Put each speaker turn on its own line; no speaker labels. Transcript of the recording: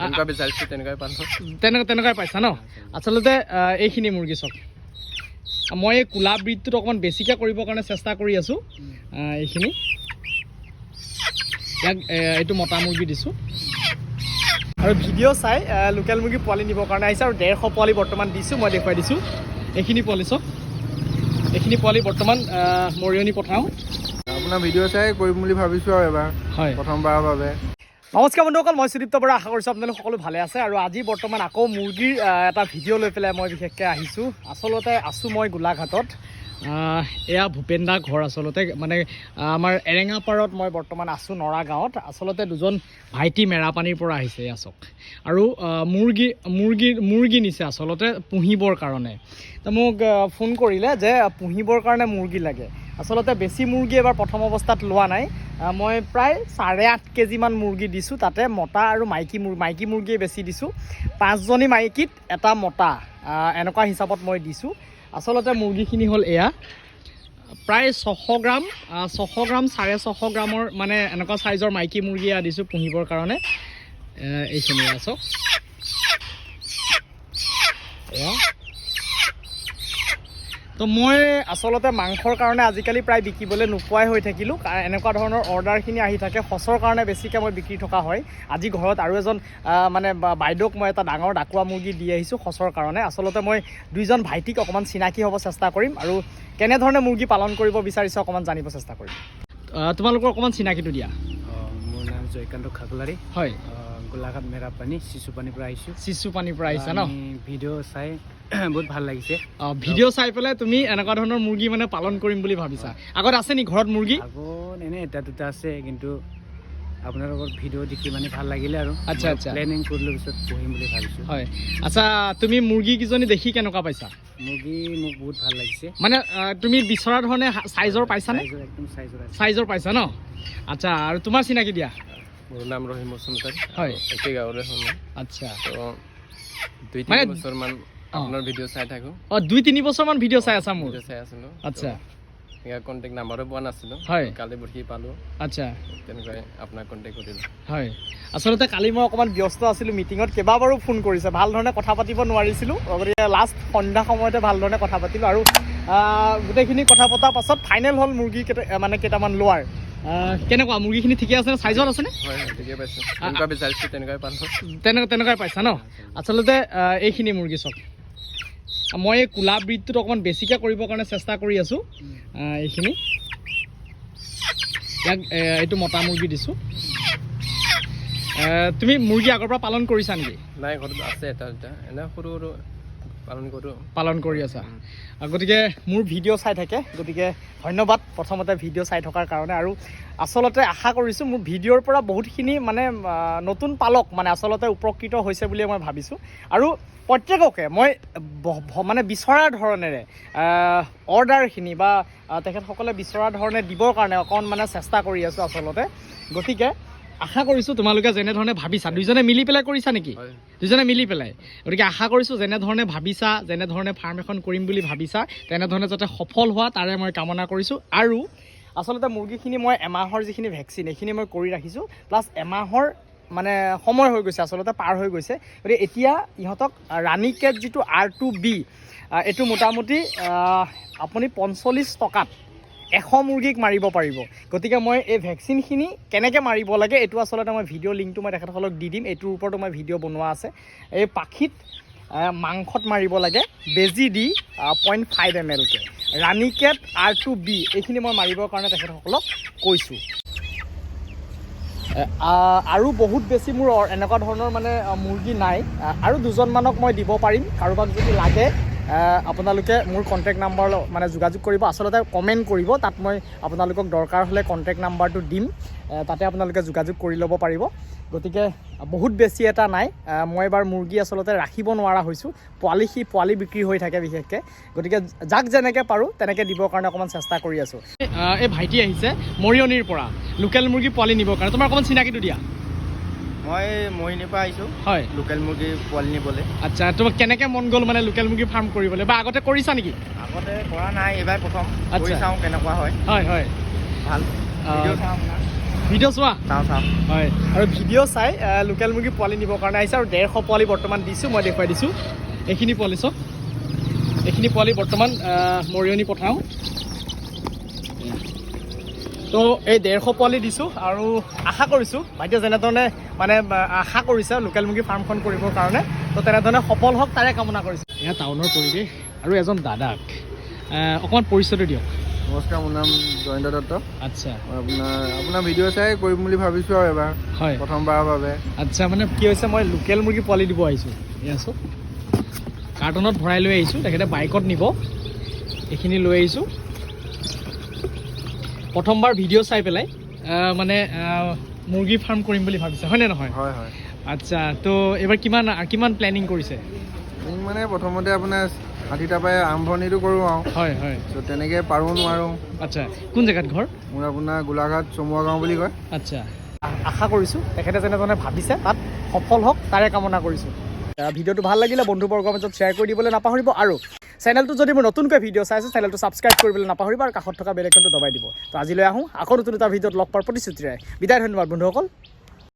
এনেকুৱা বিচাৰিছোঁ তেনেকুৱাই পালোঁ।
তেনেকুৱাই পাইছা ন? আচলতে এইখিনি মুৰ্গী চাওক, মই এই কোলা ব্ৰিডটোত অকণমান বেছিকৈ কৰিবৰ কাৰণে চেষ্টা কৰি আছোঁ। এইখিনি ইয়াক এইটো মতা মুৰ্গী দিছোঁ আৰু ভিডিঅ' চাই লোকেল মুৰ্গী পোৱালি নিবৰ কাৰণে আহিছে আৰু 150 পোৱালি বৰ্তমান দিছোঁ, মই দেখুৱাই দিছোঁ। এইখিনি পোৱালি চাওক, এইখিনি পোৱালি বৰ্তমান মৰিয়নি পঠাওঁ।
আপোনাৰ ভিডিঅ' চাই কৰিম বুলি ভাবিছোঁ আৰু এবাৰ,
হয়,
প্ৰথমবাৰৰ বাবে।
নমস্কাৰ বন্ধুসকল, মই সুদীপ্ত বৰা, আশা কৰিছোঁ আপোনালোক সকলো ভালে আছে। আৰু আজি বৰ্তমান আকৌ মুৰ্গীৰ এটা ভিডিঅ' লৈ পেলাই মই বিশেষকৈ আহিছোঁ। আচলতে আছোঁ মই গোলাঘাটত। এয়া ভূপেন দা ঘৰ আচলতে, মানে আমাৰ এৰেঙাপাৰত মই বৰ্তমান আছোঁ, নৰা গাঁৱত। আচলতে দুজন ভাইটি মেৰাপানীৰ পৰা আহিছে এয়া চাওক, আৰু মুৰ্গী নিছে আচলতে পুহিবৰ কাৰণে। তো মোক ফোন কৰিলে যে পুহিবৰ কাৰণে মুৰ্গী লাগে। আচলতে বেছি মুৰ্গী এবাৰ প্ৰথম অৱস্থাত লোৱা নাই, মই প্ৰায় 8.5 কেজিমান মুৰ্গী দিছোঁ। তাতে মতা আৰু মাইকী মুৰ্গীয়ে বেছি দিছোঁ। 5জনী মাইকীত এটা মতা, এনেকুৱা হিচাপত মই দিছোঁ। আচলতে মুৰ্গীখিনি হ'ল এয়া প্ৰায় 600 গ্ৰাম 650 গ্ৰামৰ মানে এনেকুৱা চাইজৰ মাইকী মুৰ্গী এয়া দিছোঁ পুহিবৰ কাৰণে। এইখিনি চাওক, এয়া। তো মই আচলতে মাংসৰ কাৰণে আজিকালি প্ৰায় বিকিবলৈ নোপোৱাই হৈ থাকিলোঁ, কাৰণ এনেকুৱা ধৰণৰ অৰ্ডাৰখিনি আহি থাকে। সঁচৰ কাৰণে বেছিকৈ মই বিক্ৰী থকা হয়। আজি ঘৰত আৰু এজন মানে বাইদেউক মই এটা ডাঙৰ ডাকুৱা মুৰ্গী দি আহিছোঁ সঁচৰ কাৰণে। আচলতে মই 2জন ভাইটিক অকণমান চিনাকি হ'ব চেষ্টা কৰিম আৰু কেনেধৰণে মুৰ্গী পালন কৰিব বিচাৰিছোঁ অকণমান জানিব চেষ্টা কৰিম। তোমালোকৰ অকণমান চিনাকিটো দিয়া।
মোৰ নাম জয়কান্ত খাকুলাৰী।
হয়,
গোলাঘাট মেৰাপানী চিচুপানীৰ পৰা আহিছোঁ।
চিচুপানীৰ পৰা আহিছা ন?
ভিডিঅ' চাই বহুত ভাল লাগিছে।
ভিডিঅ' চাই পেলাই তুমি এনেকুৱা ধৰণৰ মুৰ্গী মানে পালন কৰিম বুলি ভাবিছা? আগত আছে নি ঘৰত মুৰ্গী?
আগত এনেই এটা দুটা আছে, কিন্তু আপোনালোকৰ ভিডিঅ' দেখি মানে ভাল লাগিলে আৰু
আচ্ছা আচ্ছা,
প্লেনিং কৰিলোঁ, পিছত পুহিম বুলি ভাবিছোঁ।
হয়, আচ্ছা, তুমি মুৰ্গীকেইজনী দেখি কেনেকুৱা পাইছা?
মুৰ্গী মোক বহুত ভাল লাগিছে।
মানে তুমি বিচৰা ধৰণে চাইজৰ পাইছানে?
একদম
চাইজৰ পাইছা ন? আচ্ছা, আৰু তোমাৰ চিনাকি দিয়া।
মোৰ নাম ৰহিম মছুমতাৰী।
হয়,
একে গাঁৱৰে হয় মই।
আচ্ছা,
তো 2-3 বছৰমান আপোনাৰ ভিডিঅ' চাই থাকোঁ।
2-3 বছৰমান ভিডিঅ' চাই আছা মোৰ?
ভিডিঅ' চাই আছিলোঁ।
আচ্ছা,
ইয়াৰ কণ্টেক্ট নাম্বাৰো পোৱা নাছিলোঁ।
হয়,
কালি পৰহি পালোঁ।
আচ্ছা,
তেনেকুৱাই আপোনাক কণ্টেক্ট কৰিলোঁ।
হয়, আচলতে কালি মই অকণমান ব্যস্ত আছিলোঁ মিটিঙত, কেইবাবাৰো ফোন কৰিছে, ভাল ধৰণে কথা পাতিব নোৱাৰিছিলোঁ। গতিকে লাষ্ট সন্ধ্যা সময়তে ভাল ধৰণে কথা পাতিলোঁ আৰু গোটেইখিনি কথা পতাৰ পাছত ফাইনেল হ'ল মুৰ্গী কেইটামান লোৱাৰ। কেনেকুৱা মুৰ্গীখিনি ঠিকে আছেনে? চাইজত আছেনে?
হয়, ঠিকে পাইছোঁ। এনেকুৱা বিচাৰিছোঁ তেনেকুৱাই পালোঁ।
তেনেকুৱাই পাইছা ন? আচলতে এইখিনি মুৰ্গী চাওক, মই এই কোলা ব্ৰিডটোত অকণমান বেছিকৈ কৰিবৰ কাৰণে চেষ্টা কৰি আছোঁ। এইখিনি ইয়াক এইটো মতা মুৰ্গী দিছোঁ। তুমি মুৰ্গী আগৰ পৰা পালন কৰিছা নেকি?
নাই, ঘৰত আছে এটা দুটা, এনে সৰু সৰু পালন কৰি আছা।
গতিকে মোৰ ভিডিঅ' চাই থাকে, গতিকে ধন্যবাদ প্ৰথমতে ভিডিঅ' চাই থকাৰ কাৰণে। আৰু আচলতে আশা কৰিছোঁ মোৰ ভিডিঅ'ৰ পৰা বহুতখিনি মানে নতুন পালক মানে আচলতে উপকৃত হৈছে বুলিয়ে মই ভাবিছোঁ। আৰু প্ৰত্যেককে মই মানে বিচৰা ধৰণেৰে অৰ্ডাৰখিনি বা তেখেতসকলে বিচৰা ধৰণে দিবৰ কাৰণে অকণ মানে চেষ্টা কৰি আছোঁ আচলতে। গতিকে আশা কৰিছোঁ তোমালোকে যেনেধৰণে ভাবিছা, 2জনে মিলি পেলাই কৰিছা নেকি? 2জনে মিলি পেলাই। গতিকে আশা কৰিছোঁ যেনেধৰণে ভাবিছা, যেনেধৰণে ফাৰ্ম এখন কৰিম বুলি ভাবিছা, তেনেধৰণে যাতে সফল হোৱা তাৰে মই কামনা কৰিছোঁ। আৰু আচলতে মুৰ্গীখিনি মই এমাহৰ যিখিনি ভেকচিন এইখিনি মই কৰি ৰাখিছোঁ, প্লাছ এমাহৰ মানে সময় হৈ গৈছে, আচলতে পাৰ হৈ গৈছে। গতিকে এতিয়া ইহঁতক ৰাণীকেট যিটো R2B, এইটো মোটামুটি আপুনি 45 টকাত 100 মুৰ্গীক মাৰিব পাৰিব। গতিকে মই এই ভেকচিনখিনি কেনেকৈ মাৰিব লাগে এইটো আচলতে মই ভিডিঅ' লিংকটো মই তেখেতসকলক দি দিম। এইটোৰ ওপৰতো মই ভিডিঅ' বনোৱা আছে। এই পাখিত মাংসত মাৰিব লাগে বেজি দি 0.5 ml কে। ৰাণীকেট R2B এইখিনি মই মাৰিবৰ কাৰণে তেখেতসকলক কৈছোঁ। আৰু বহুত বেছি মোৰ এনেকুৱা ধৰণৰ মানে মুৰ্গী নাই, আৰু 2জনমানক মই দিব পাৰিম। কাৰোবাক যদি লাগে আপোনালোকে মোৰ কণ্টেক্ট নাম্বাৰ মানে যোগাযোগ কৰিব, আচলতে কমেণ্ট কৰিব, তাত মই আপোনালোকক দৰকাৰ হ'লে কণ্টেক্ট নাম্বাৰটো দিম, তাতে আপোনালোকে যোগাযোগ কৰি ল'ব পাৰিব। গতিকে বহুত বেছি এটা নাই, মই এবাৰ মুৰ্গী আচলতে ৰাখিব নোৱাৰা হৈছোঁ, পোৱালি বিক্ৰী হৈ থাকে বিশেষকৈ। গতিকে যাক যেনেকৈ পাৰোঁ তেনেকৈ দিবৰ কাৰণে অকণমান চেষ্টা কৰি আছোঁ। এই ভাইটি আহিছে মৰিয়নিৰ পৰা লোকেল মুৰ্গী পোৱালি নিবৰ কাৰণে, তোমাৰ অকণমান চিনাকিটো দিয়া।
মই মহিনীৰ পৰা আহিছোঁ।
হয়,
লোকেল মুৰ্গী পোৱালি নিবলৈ।
আচ্ছা, তোমাক কেনেকৈ মন গ'ল মানে লোকেল মুৰ্গী ফাৰ্ম কৰিবলৈ, বা আগতে কৰিছা নেকি?
আগতে কৰা নাই, এইবাৰ প্ৰথম
কৰি
চাওঁ কেনেকুৱা হয়।
হয়,
ভাল
ভিডিঅ' চোৱা
চাওঁ চাওঁ
হয় আৰু ভিডিঅ' চাই লোকেল মুৰ্গী পোৱালি নিবৰ কাৰণে আহিছে আৰু 150 পোৱালি বৰ্তমান দিছোঁ মই দেখুৱাই দিছোঁ এইখিনি পোৱালি চব এইখিনি পোৱালি বৰ্তমান মৰিয়নি পঠাওঁ তো এই 150 পোৱালি দিছোঁ আৰু আশা কৰিছোঁ ভাইটিয়ে যেনেধৰণে মানে আশা কৰিছে লোকেল মুৰ্গী ফাৰ্মখন কৰিবৰ কাৰণে তো তেনেধৰণে সফল হওক তাৰে কামনা কৰিছোঁ এয়া টাউনৰ পৰিৱেশ আৰু এজন দাদাক অকণমান পৰিচয়টো দিয়ক
নমস্কাৰ মোৰ নাম জয়ন্ত দত্ত
আচ্ছা
মই আপোনাৰ ভিডিঅ' চাই কৰিম বুলি ভাবিছোঁ আৰু এবাৰ
হয়
প্ৰথমবাৰৰ বাবে
আচ্ছা মানে কি হৈছে মই লোকেল মুৰ্গী পোৱালি দিব আহিছোঁ এয়া আছোঁ কাৰ্টনত ভৰাই লৈ আহিছোঁ তেখেতে বাইকত নিব এইখিনি লৈ আহিছোঁ প্ৰথমবাৰ ভিডিঅ' চাই পেলাই মানে মুৰ্গী ফাৰ্ম কৰিম বুলি ভাবিছে হয়নে নহয়
হয় হয়
আচ্ছা তো এইবাৰ কিমান প্লেনিং কৰিছে
মানে প্ৰথমতে আপোনাৰ 60টাৰ পৰাই আৰম্ভণিটো কৰোঁ আৰু
হয় হয়
ত' তেনেকৈ পাৰোঁ নোৱাৰোঁ
আচ্ছা কোন জেগাত ঘৰ
মোৰ আপোনাৰ গোলাঘাট চমুৱা গাঁও বুলি কয়
আচ্ছা আশা কৰিছোঁ তেখেতে যেনেধৰণে ভাবিছে তাত সফল হওক তাৰে কামনা কৰিছোঁ ভিডিঅ'টো ভাল লাগিলে বন্ধুবৰ্গৰ মাজত শ্বেয়াৰ কৰি দিবলৈ নাপাহৰিব আৰু চেনেলটো যদি মোৰ নতুনকৈ ভিডিঅ' চাই আছে চেনেলটো ছাবস্ক্ৰাইব কৰিবলৈ নাপাহৰিব আৰু কাষত থকা বেল আইকনটো দবাই দিব তো আজিলৈ আহোঁ আকৌ নতুন এটা ভিডিঅ'ত লগ পোৱাৰ প্ৰতিশ্ৰুতিৰে বিদায় ধন্যবাদ বন্ধুসকল